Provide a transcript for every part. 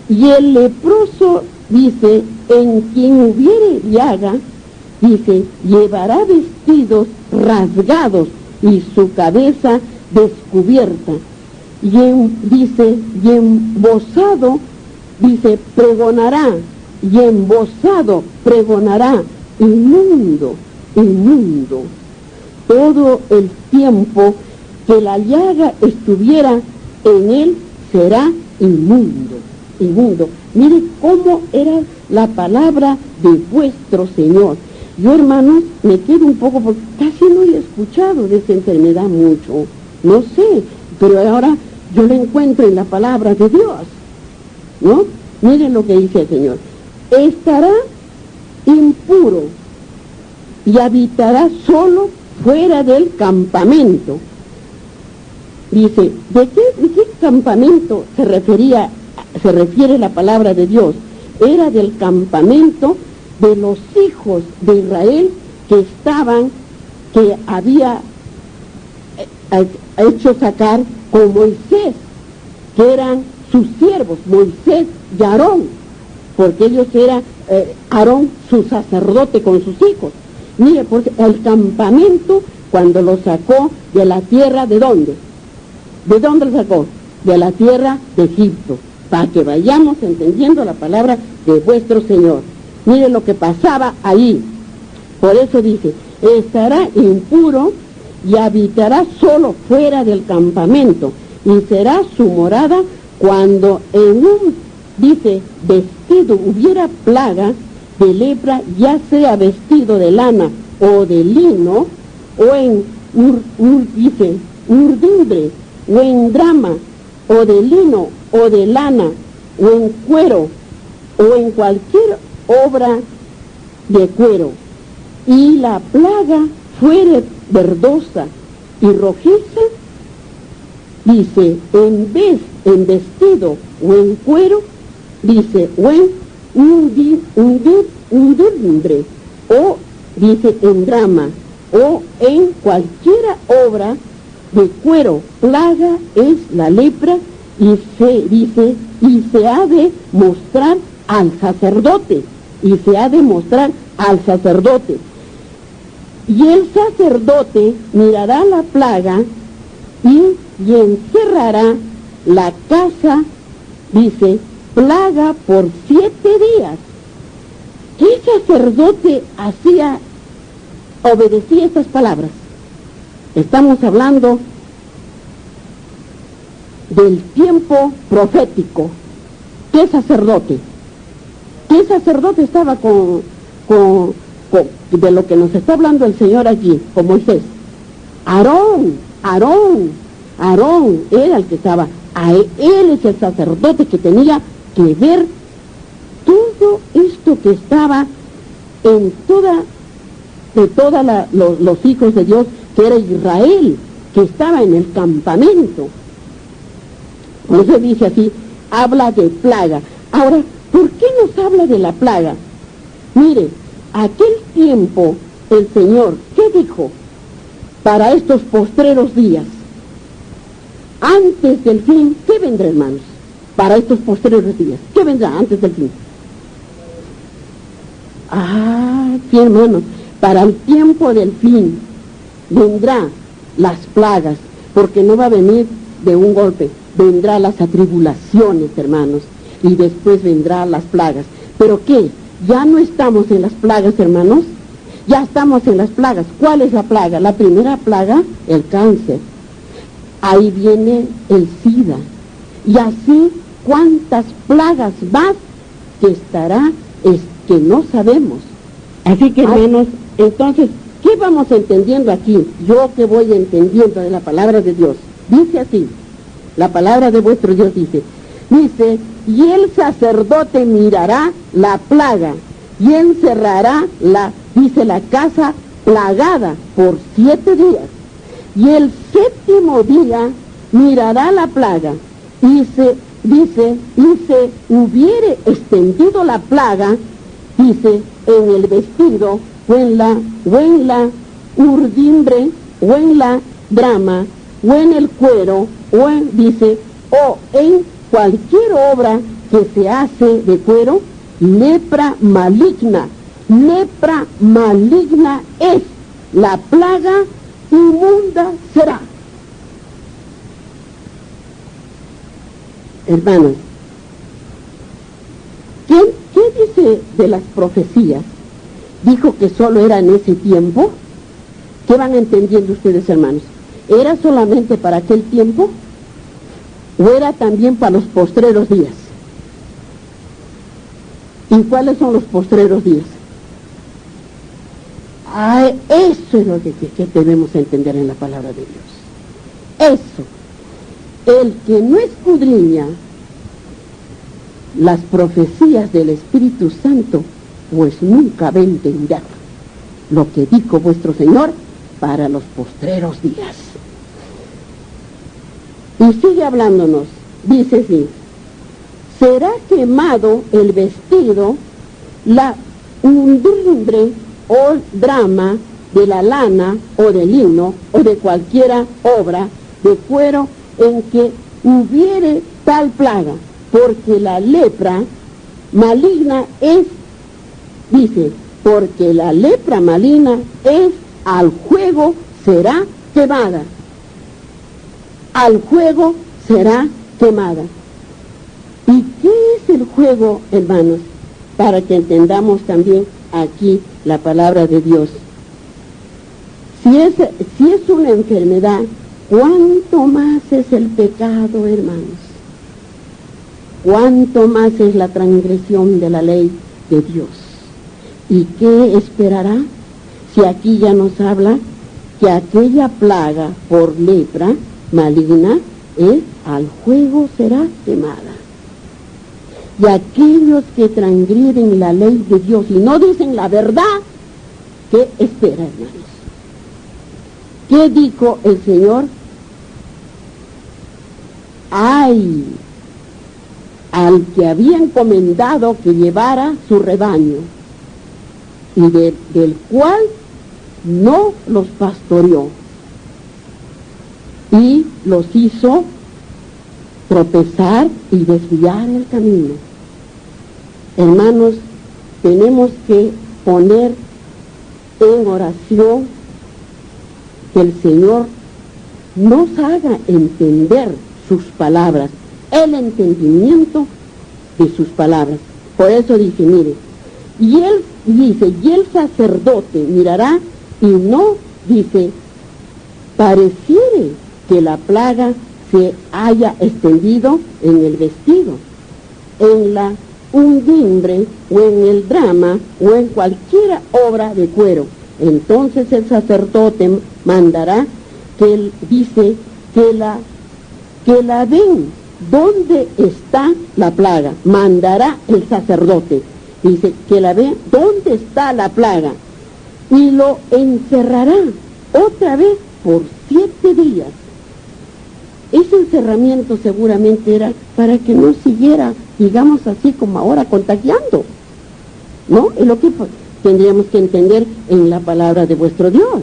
Y el leproso, dice, en quien hubiere llaga, dice, llevará vestidos rasgados y su cabeza descubierta. Dice, y embozado, dice, pregonará, y embozado pregonará, inmundo, inmundo. Todo el tiempo que la llaga estuviera en él será inmundo, inmundo. Mire cómo era la palabra de vuestro Señor. Yo, hermanos, me quedo un poco, porque casi no he escuchado de esa enfermedad mucho, no sé, pero ahora yo la encuentro en la palabra de Dios, ¿no? Miren lo que dice el Señor. Estará impuro y habitará solo fuera del campamento. Dice, ¿de qué campamento se refiere la palabra de Dios? Era del campamento de los hijos de Israel que había hecho sacar con Moisés, que eran sus siervos, Moisés y Aarón, porque ellos eran, Aarón su sacerdote con sus hijos. Mire, porque el campamento, cuando lo sacó de la tierra, ¿de dónde? ¿De dónde lo sacó? De la tierra de Egipto, para que vayamos entendiendo la palabra de vuestro Señor. Mire lo que pasaba ahí. Por eso dice, estará impuro y habitará solo fuera del campamento, y será su morada cuando en un, dice, vestido hubiera plaga de lepra, ya sea vestido de lana o de lino, o en dice, urdimbre, o en drama, o de lino, o de lana, o en cuero, o en cualquier obra de cuero, y la plaga fuere verdosa y rojiza, dice, en vestido o en cuero, dice, o en urdimbre, o dice en drama, o en cualquiera obra de cuero. Plaga es la lepra, y se ha de mostrar al sacerdote, y el sacerdote mirará la plaga y encerrará la casa, dice, plaga por 7 días. ¿Qué sacerdote obedecía estas palabras? Estamos hablando del tiempo profético. ¿Qué sacerdote? ¿Qué sacerdote estaba de lo que nos está hablando el Señor allí, con Moisés? Aarón era el que estaba. Él es el sacerdote que tenía que ver todo esto que estaba en los hijos de Dios, que era Israel, que estaba en el campamento. Por eso dice así, habla de plaga. Ahora, ¿por qué nos habla de la plaga? Mire, aquel tiempo el Señor, ¿qué dijo? Para estos postreros días, antes del fin, ¿qué vendrá, hermanos? Para estos postreros días, ¿qué vendrá antes del fin? Sí, hermanos, para el tiempo del fin vendrá las plagas, porque no va a venir de un golpe, vendrá las atribulaciones, hermanos, y después vendrá las plagas. ¿Pero qué? Ya no estamos en las plagas, hermanos, ya estamos en las plagas. ¿Cuál es la plaga? La primera plaga, el cáncer. Ahí viene el SIDA. Y así, ¿cuántas plagas más que estará? Es que no sabemos. Así que, hermanos, entonces, ¿qué vamos entendiendo aquí? Yo que voy entendiendo de la palabra de Dios. Dice así, la palabra de vuestro Dios dice, y el sacerdote mirará la plaga y encerrará la casa plagada por 7 días. Y el 7º día mirará la plaga, y se hubiere extendido la plaga, dice, en el vestido, o en la urdimbre, o en la drama, o en el cuero, o en cualquier obra que se hace de cuero, lepra maligna. Lepra maligna es, la plaga inmunda será. Hermanos, ¿qué dice de las profecías? Dijo que solo era en ese tiempo. ¿Qué van entendiendo ustedes, hermanos? ¿Era solamente para aquel tiempo? ¿O era también para los postreros días? ¿Y cuáles son los postreros días? Eso es lo que debemos entender en la palabra de Dios. Eso. El que no escudriña las profecías del Espíritu Santo, pues nunca va a entender lo que dijo vuestro Señor para los postreros días. Y sigue hablándonos, dice así: será quemado el vestido, la undimbre o drama de la lana o de lino o de cualquiera obra de cuero en que hubiere tal plaga, porque la lepra maligna es, dice, porque la lepra maligna es, al fuego será quemada. Al fuego será quemada. ¿Y qué es el fuego, hermanos? Para que entendamos también aquí la palabra de Dios. Si es una enfermedad, ¿cuánto más es el pecado, hermanos? ¿Cuánto más es la transgresión de la ley de Dios? ¿Y qué esperará? Si aquí ya nos habla que aquella plaga por lepra maligna es, al fuego será quemada. Y aquellos que transgreden la ley de Dios y no dicen la verdad, ¿qué espera, hermanos? ¿Qué dijo el Señor? ¡Ay! Al que había encomendado que llevara su rebaño, y del cual no los pastoreó, y los hizo tropezar y desviar el camino. Hermanos, tenemos que poner en oración que el Señor nos haga entender sus palabras, el entendimiento de sus palabras. Por eso dice, mire, y él dice, y el sacerdote mirará y no, dice, pareciere que la plaga se haya extendido en el vestido, en la undimbre o en el drama o en cualquiera obra de cuero. Entonces el sacerdote mandará que él dice que la ven. ¿Dónde está la plaga? Mandará el sacerdote. Dice que la ve, ¿dónde está la plaga? Y lo encerrará otra vez por 7 días. Ese encerramiento seguramente era para que no siguiera, digamos así como ahora, contagiando. ¿No? Es lo que tendríamos que entender en la palabra de vuestro Dios.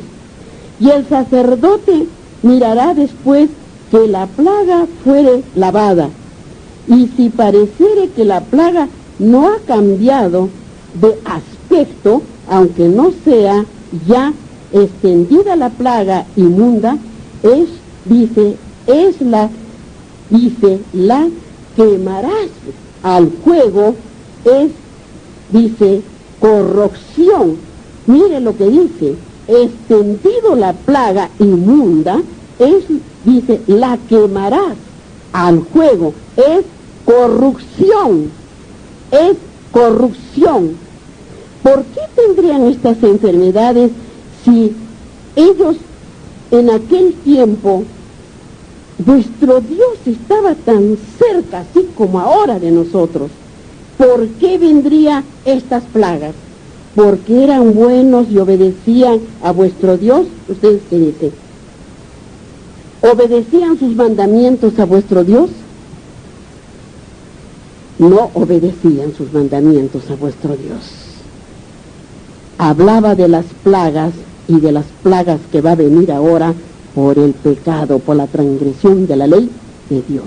Y el sacerdote mirará después que la plaga fuere lavada. Y si pareciere que la plaga no ha cambiado de aspecto, aunque no sea ya extendida la plaga inmunda, la quemarás al fuego, corrupción. Mire lo que dice, extendido la plaga inmunda, la quemarás al fuego, es corrupción. Es corrupción. ¿Por qué tendrían estas enfermedades si ellos en aquel tiempo, nuestro Dios estaba tan cerca, así como ahora de nosotros? ¿Por qué vendrían estas plagas? ¿Porque eran buenos y obedecían a vuestro Dios? ¿Ustedes qué dicen? ¿Obedecían sus mandamientos a vuestro Dios? No obedecían sus mandamientos a vuestro Dios. Hablaba de las plagas y de las plagas que va a venir ahora por el pecado, por la transgresión de la ley de Dios.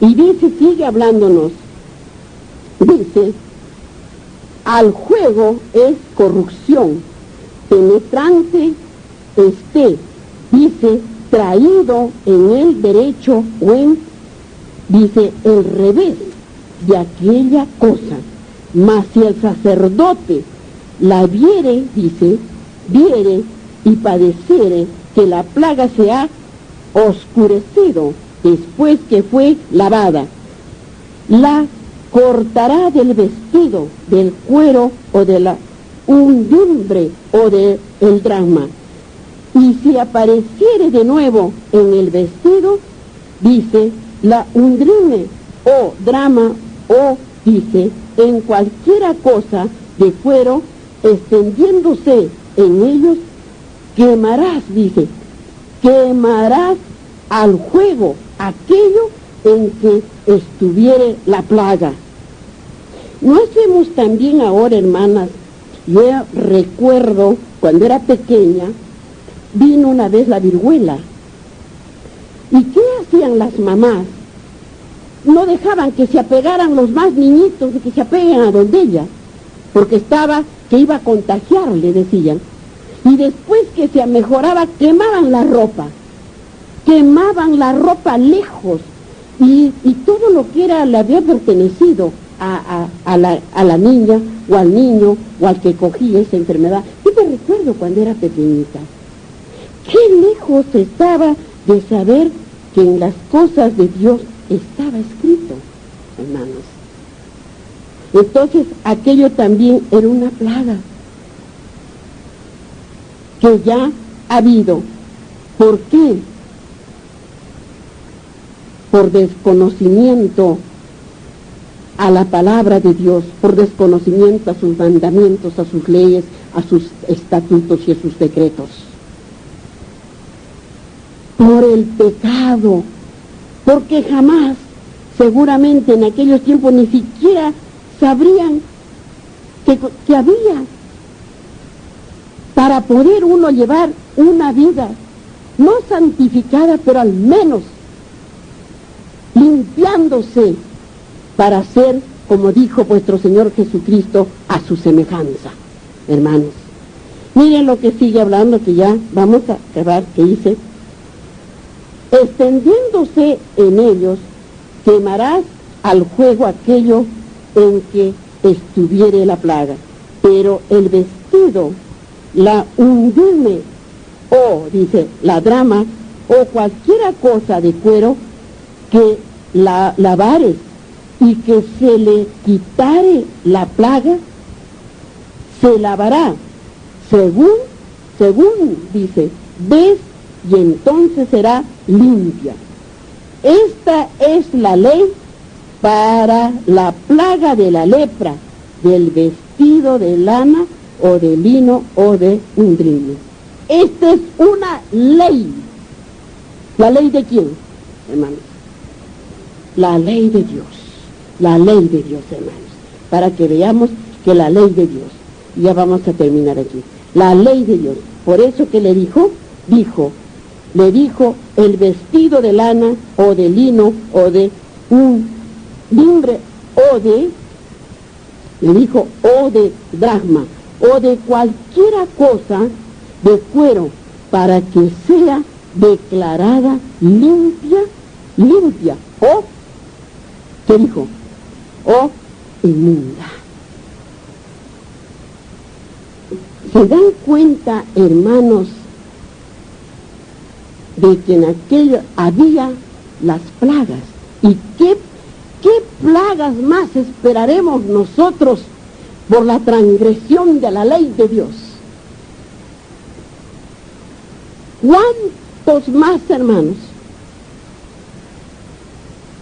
Y dice, sigue hablándonos, dice, al juego es corrupción, penetrante esté, dice, traído en el derecho o en, dice, el revés de aquella cosa. Mas si el sacerdote la viere, dice, viere y padeciere que la plaga se ha oscurecido después que fue lavada, la cortará del vestido, del cuero o de la undimbre o del drama. Y si apareciere de nuevo en el vestido, dice, la undrime o drama o, dice, en cualquiera cosa de cuero, extendiéndose en ellos, quemarás, dice, quemarás al juego aquello en que estuviere la plaga. ¿No hacemos también ahora, hermanas? Yo recuerdo, cuando era pequeña, vino una vez la viruela. ¿Y qué hacían las mamás? No dejaban que se apegaran los más niñitos, que se apeguen a donde ella, porque estaba, que iba a contagiarle, decían. Y después que se mejoraba, quemaban la ropa lejos, y todo lo que era, le había pertenecido a la niña, o al niño, o al que cogía esa enfermedad. Yo me recuerdo cuando era pequeñita, qué lejos estaba de saber que en las cosas de Dios estaba escrito, hermanos. Entonces aquello también era una plaga que ya ha habido. ¿Por qué? Por desconocimiento a la palabra de Dios, por desconocimiento a sus mandamientos, a sus leyes, a sus estatutos y a sus decretos. Por el pecado, porque jamás, seguramente en aquellos tiempos ni siquiera sabrían que había, para poder uno llevar una vida no santificada, pero al menos limpiándose para ser, como dijo vuestro Señor Jesucristo, a su semejanza. Hermanos, miren lo que sigue hablando, que ya vamos a acabar, que dice, extendiéndose en ellos, quemarás al juego aquello en que estuviere la plaga, pero el vestido, la undime, o, dice, la drama, o cualquiera cosa de cuero que la lavares y que se le quitare la plaga, se lavará, según, dice, ves, y entonces será limpia. Esta es la ley para la plaga de la lepra, del vestido de lana o de lino o de undrime. Esta es una ley. ¿La ley de quién, hermanos? La ley de Dios. La ley de Dios, hermanos. Para que veamos que la ley de Dios. Ya vamos a terminar aquí. La ley de Dios. Por eso que le dijo, le dijo el vestido de lana o de lino o de un limbre o de, le dijo, o de dracma o de cualquiera cosa de cuero, para que sea declarada limpia, o, ¿qué dijo? O inmunda. ¿Se dan cuenta, hermanos, de que en aquello había las plagas? ¿Y qué plagas más esperaremos nosotros por la transgresión de la ley de Dios? ¿Cuántos más, hermanos,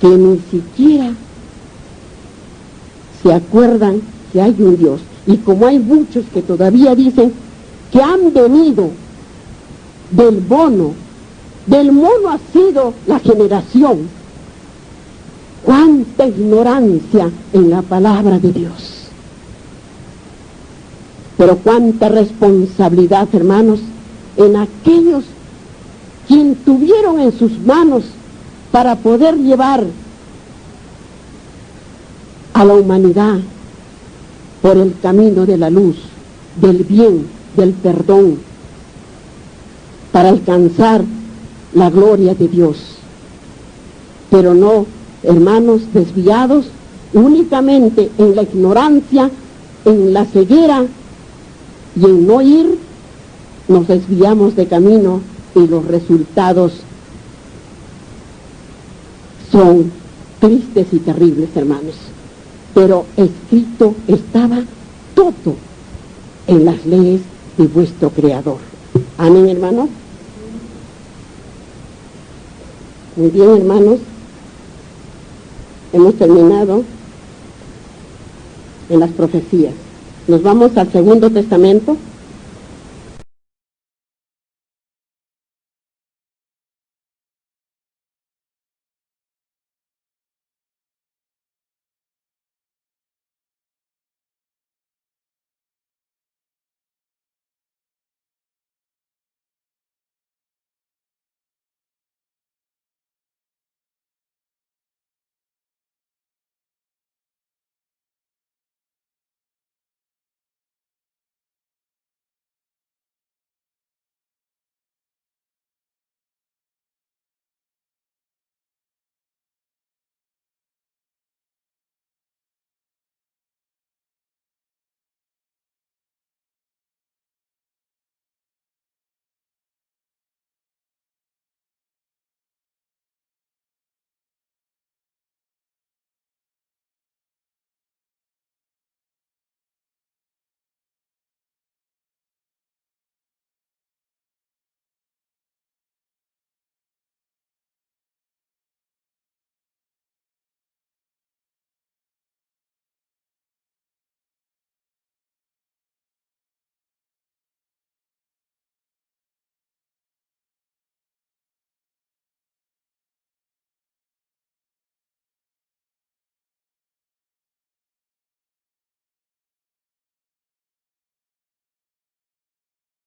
que ni siquiera se acuerdan que hay un Dios? Y como hay muchos que todavía dicen que han venido del mono ha sido la generación. ¡Cuánta ignorancia en la palabra de Dios! Pero cuánta responsabilidad, hermanos, en aquellos quien tuvieron en sus manos para poder llevar a la humanidad por el camino de la luz, del bien, del perdón, para alcanzar la gloria de Dios. Pero no, hermanos, desviados únicamente en la ignorancia, en la ceguera y en no ir, nos desviamos de camino y los resultados son tristes y terribles, hermanos. Pero escrito estaba todo en las leyes de vuestro Creador. Amén, hermanos. Muy bien, hermanos. Hemos terminado en las profecías. Nos vamos al Segundo Testamento.